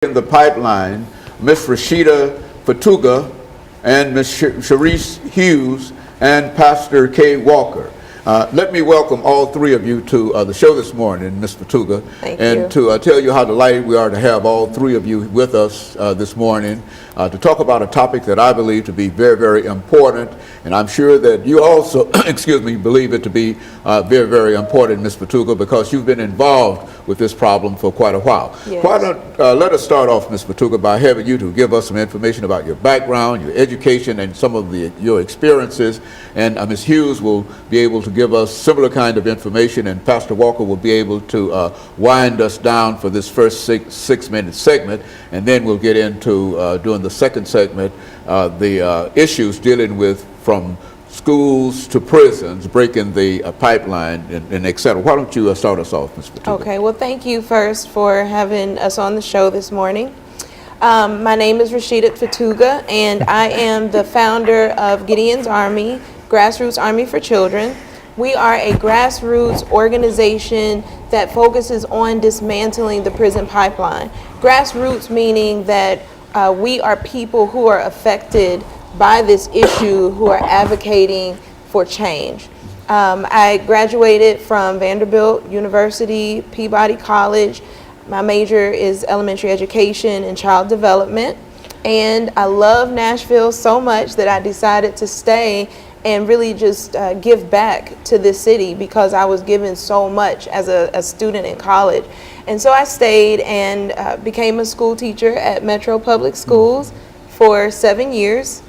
in the pipeline, Ms. RFatuga and Ms. Sharice Hughes and Pastor KWalker. Let me welcome all three of you to the show this morning, Ms. RFatuga, and to tell you how delighted we are to have all three of you with us this morning to talk about a topic that I believe to be very, very important, and I'm sure that you also, excuse me, believe it to be very, very important, Ms. RFatuga, because you've been involved with this problem for quite a while. Yes. Why don't let us start off, Ms. RFatuga, by having you to give us some information about your background, your education, and some of your experiences, and Ms. Hughes will be able to give us similar kind of information, and Pastor Walker will be able to wind us down for this first six-minute segment, and then we'll get into doing the second segment, the issues dealing with from schools to prisons, breaking the pipeline, and et cetera. Why don't you start us off, Ms. RFatuga? Okay, well, thank you first for having us on the show this morning. My name is RFatuga, and I am the founder of Gideon's Army, Grassroots Army for Children. We are a grassroots organization that focuses on dismantling the prison pipeline. Grassroots meaning that we are people who are affected by this issue, who are advocating for change. I graduated from Vanderbilt University, Peabody College. My major is elementary education and child development. And I love Nashville so much that I decided to stay and really just give back to this city because I was given so much as a student in college. And so I stayed and became a school teacher at Metro Public Schools for 7 years.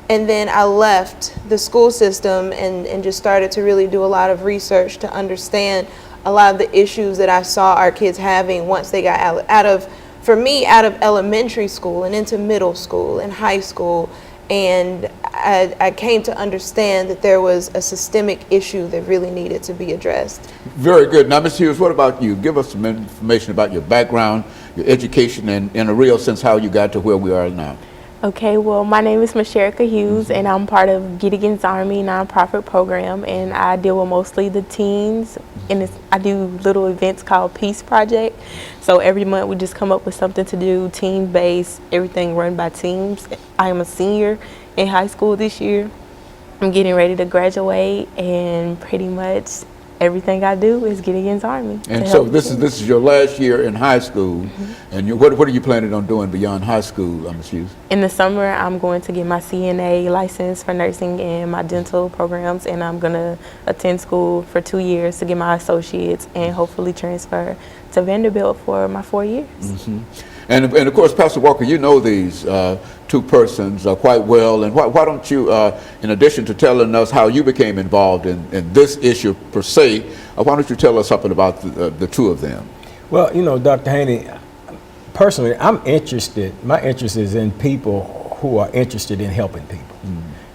And then I left the school system and just started to really do a lot of research to understand a lot of the issues that I saw our kids having once they got out of elementary school and into middle school and high school. And I came to understand that there was a systemic issue that really needed to be addressed. Very good. Now, Ms. Hughes, what about you? Give us some information about your background, your education, and in a real sense, how you got to where we are now. Okay, well, my name is Hughes, and I'm part of Gideon's Army nonprofit program, and I deal with mostly the teens, and I do little events called Peace Project. So every month we just come up with something to do, team-based, everything run by teams. I am a senior in high school this year. I'm getting ready to graduate, and pretty much everything I do is Gideon's Army. And so this is your last year in high school, and what are you planning on doing beyond high school, Ms. Hughes? In the summer, I'm going to get my CNA license for nursing and my dental programs, and I'm going to attend school for 2 years to get my associates and hopefully transfer to Vanderbilt for my 4 years. And of course, Pastor Walker, you know these two persons quite well, and why don't you, in addition to telling us how you became involved in this issue per se, why don't you tell us something about the two of them? Well, you know, Dr. Haney, personally, I'm interested, my interest is in people who are interested in helping people.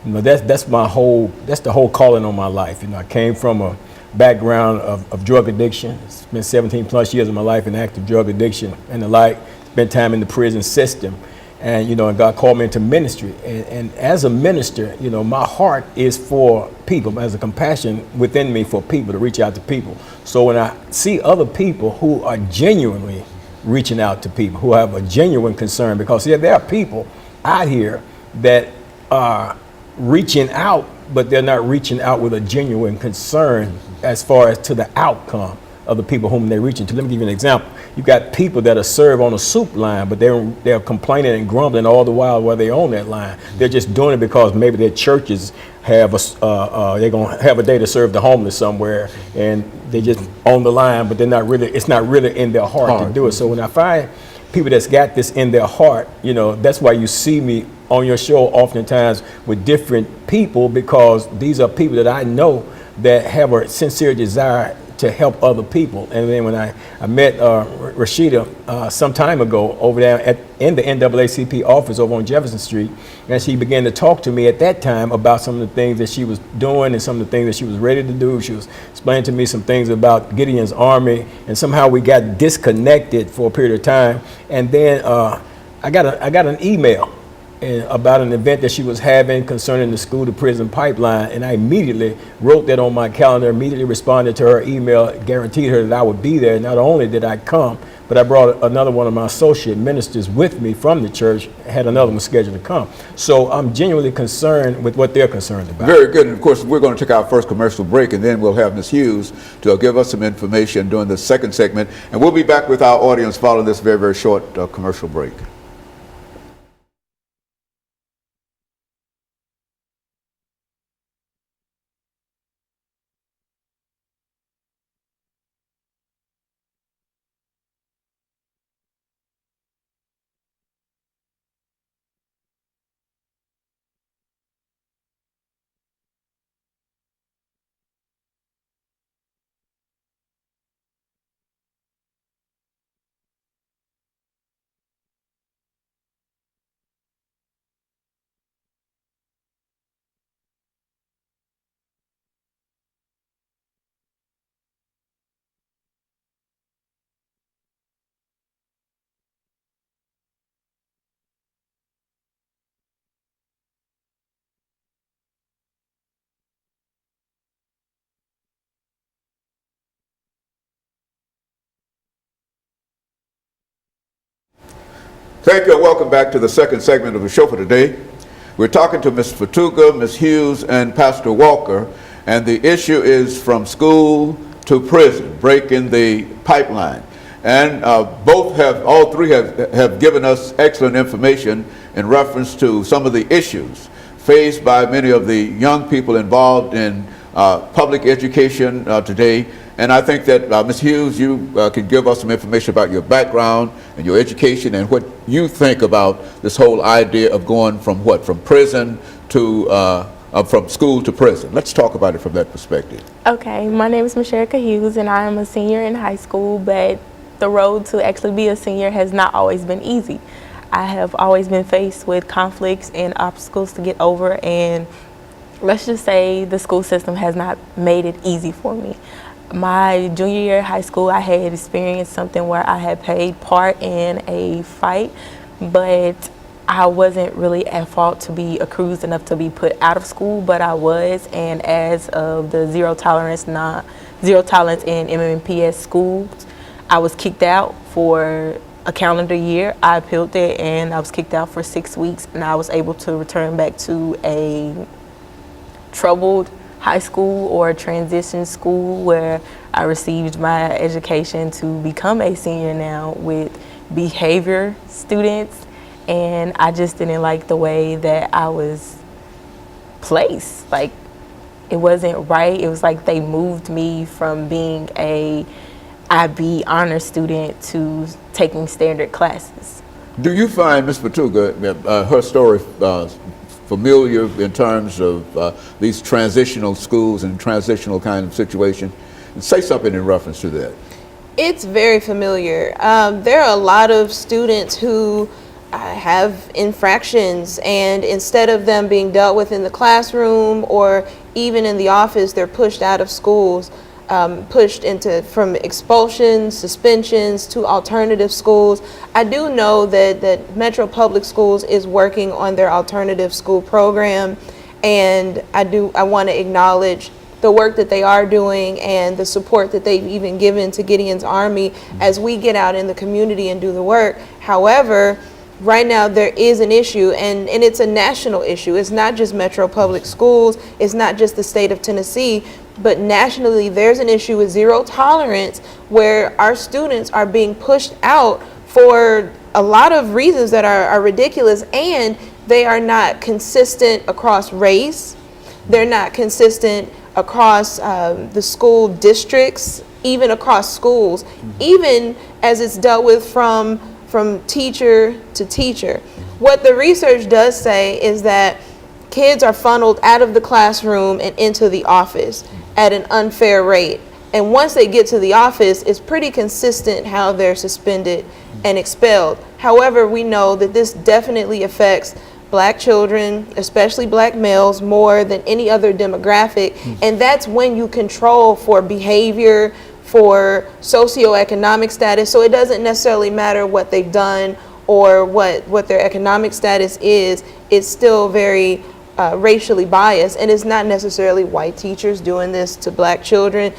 You know, that's the whole calling on my life. You know, I came from a background of drug addiction, spent 17 plus years of my life in active drug addiction and the like, spent time in the prison system. And, you know, and God called me into ministry. And as a minister, you know, my heart is for people, there's a compassion within me for people, to reach out to people. So when I see other people who are genuinely reaching out to people, who have a genuine concern, because there are people out here that are reaching out, but they're not reaching out with a genuine concern as far as to the outcome of the people whom they're reaching to. Let me give you an example. You got people that are served on a soup line, but they're complaining and grumbling all the while they're on that line. They're just doing it because maybe their churches have they're gonna have a day to serve the homeless somewhere, and they just on the line, but it's not really in their heart to do it. So when I find people that's got this in their heart, you know, that's why you see me on your show oftentimes with different people, because these are people that I know that have a sincere desire to help other people. And then when I met Rashida some time ago over there in the NAACP office over on Jefferson Street, and she began to talk to me at that time about some of the things that she was doing and some of the things that she was ready to do. She was explaining to me some things about Gideon's Army, and somehow we got disconnected for a period of time. And then I got an email about an event that she was having concerning the school to prison pipeline, and I immediately wrote that on my calendar, immediately responded to her email, guaranteed her that I would be there. Not only did I come, but I brought another one of my associate ministers with me from the church, had another one scheduled to come. So I'm genuinely concerned with what they're concerned about. Very good. And of course, we're going to take our first commercial break, and then we'll have Ms. Hughes to give us some information during the second segment. And we'll be back with our audience following this very, very short commercial break. Thank you, and welcome back to the second segment of the show for today. We're talking to Ms. Fatuga, Ms. Hughes, and Pastor Walker, and the issue is from school to prison, breaking the pipeline. And all three have given us excellent information in reference to some of the issues faced by many of the young people involved in public education today. And I think that, Ms. Hughes, you can give us some information about your background and your education and what you think about this whole idea of going from prison to, from school to prison. Let's talk about it from that perspective. Okay, my name is MHughes, and I am a senior in high school, but the road to actually be a senior has not always been easy. I have always been faced with conflicts and obstacles to get over, and let's just say the school system has not made it easy for me. My junior year of high school, I had experienced something where I had played part in a fight, but I wasn't really at fault to be accused enough to be put out of school, but I was, and as of the zero tolerance in MHughes schools, I was kicked out for a calendar year. I appealed it, and I was kicked out for 6 weeks, and I was able to return back to a troubled high school or transition school where I received my education to become a senior now with behavior students, and I just didn't like the way that I was placed. Like, it wasn't right. It was like they moved me from being a IB honor student to taking standard classes. Do you find, Ms. Fatuga, her story familiar in terms of these transitional schools and transitional kind of situation? Say something in reference to that. It's very familiar. There are a lot of students who have infractions, and instead of them being dealt with in the classroom or even in the office, they're pushed out of schools, pushed into from expulsions, suspensions to alternative schools. I do know that Metro Public Schools is working on their alternative school program, and I want to acknowledge the work that they are doing and the support that they've even given to Gideon's Army as we get out in the community and do the work. However, right now there is an issue, and it's a national issue. It's not just Metro Public Schools, it's not just the state of Tennessee, but nationally there's an issue with zero tolerance where our students are being pushed out for a lot of reasons that are ridiculous, and they are not consistent across race. They're not consistent across the school districts, even across schools, even as it's dealt with from teacher to teacher. What the research does say is that kids are funneled out of the classroom and into the office at an unfair rate. And once they get to the office, it's pretty consistent how they're suspended and expelled. However, we know that this definitely affects Black children, especially Black males, more than any other demographic. And that's when you control for behavior, for socioeconomic status. So it doesn't necessarily matter what they've done or what their economic status is. It's still very racially biased, and it's not necessarily white teachers doing this to Black children.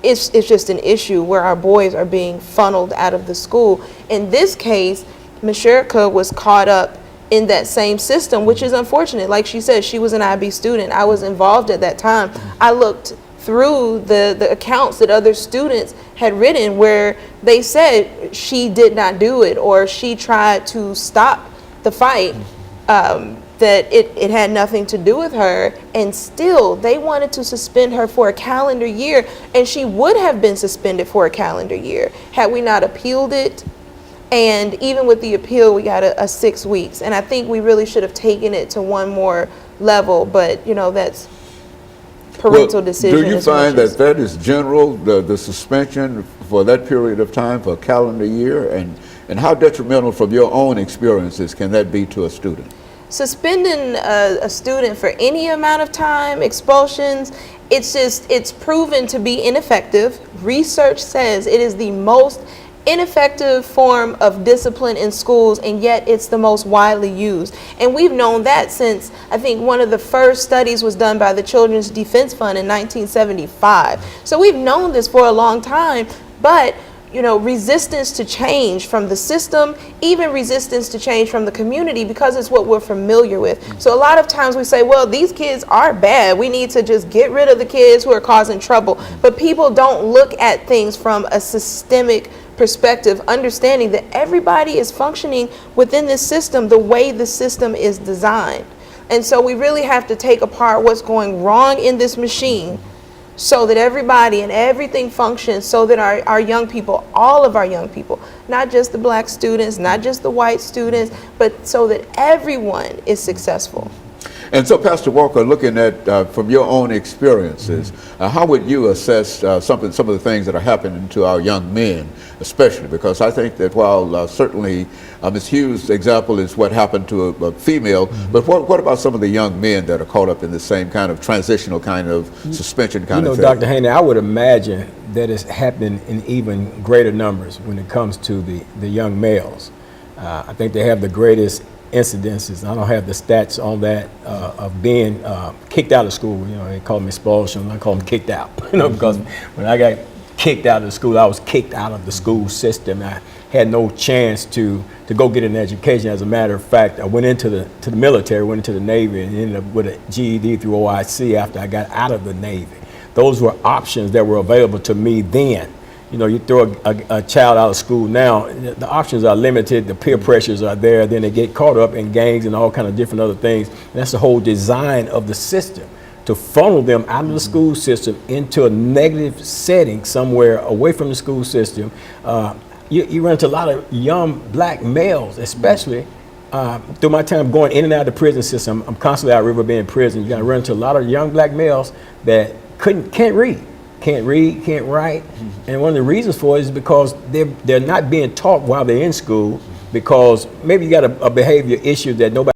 it's just an issue where our boys are being funneled out of the school. In this case, MHughes1 was caught up in that same system, which is unfortunate. Like she said, she was an IB student. I was involved at that time. I looked through the accounts that other students had written where they said she did not do it, or she tried to stop the fight, that it had nothing to do with her, and still they wanted to suspend her for a calendar year, and she would have been suspended for a calendar year had we not appealed it. And even with the appeal, we got a 6 weeks, and I think we really should have taken it to one more level, but you know, that's parental decision. Do you find that that is general, the suspension for that period of time, for a calendar year, and how detrimental from your own experiences can that be to a student? Suspending a student for any amount of time, expulsions, it's proven to be ineffective. Research says it is the most ineffective form of discipline in schools, and yet it's the most widely used. And we've known that since, I think, one of the first studies was done by the Children's Defense Fund in 1975. So we've known this for a long time, but you know, resistance to change from the system, even resistance to change from the community, because it's what we're familiar with. So a lot of times we say, well, these kids are bad. We need to just get rid of the kids who are causing trouble. But people don't look at things from a systemic perspective, understanding that everybody is functioning within this system the way the system is designed. And so we really have to take apart what's going wrong in this machine, so that everybody and everything functions, so that our young people, all of our young people, not just the black students, not just the white students, but so that everyone is successful. And so, Pastor Walker, looking at from your own experiences, how would you assess some of the things that are happening to our young men, especially? Because I think that while certainly Ms. Hughes' example is what happened to a female, but what about some of the young men that are caught up in the same kind of transitional kind of suspension kind of thing? Dr. Haney, I would imagine that it's happening in even greater numbers when it comes to the young males. I think they have the greatest incidences. I don't have the stats on that of being kicked out of school. You know, they call them expulsion. I call them kicked out. You know, because when I got kicked out of the school, I was kicked out of the school system. I had no chance to go get an education. As a matter of fact, I went into the military, went into the Navy, and ended up with a GED through OIC after I got out of the Navy. Those were options that were available to me then. You know, you throw a child out of school now, the options are limited, the peer pressures are there, then they get caught up in gangs and all kind of different other things. And that's the whole design of the system, to funnel them out of the school system into a negative setting somewhere away from the school system. You run into a lot of young black males, especially through my time going in and out of the prison system. I'm constantly out River Bend prison. You're gonna run into a lot of young black males that can't read, can't write. And one of the reasons for it is because they're not being taught while they're in school, because maybe you got a behavior issue that nobody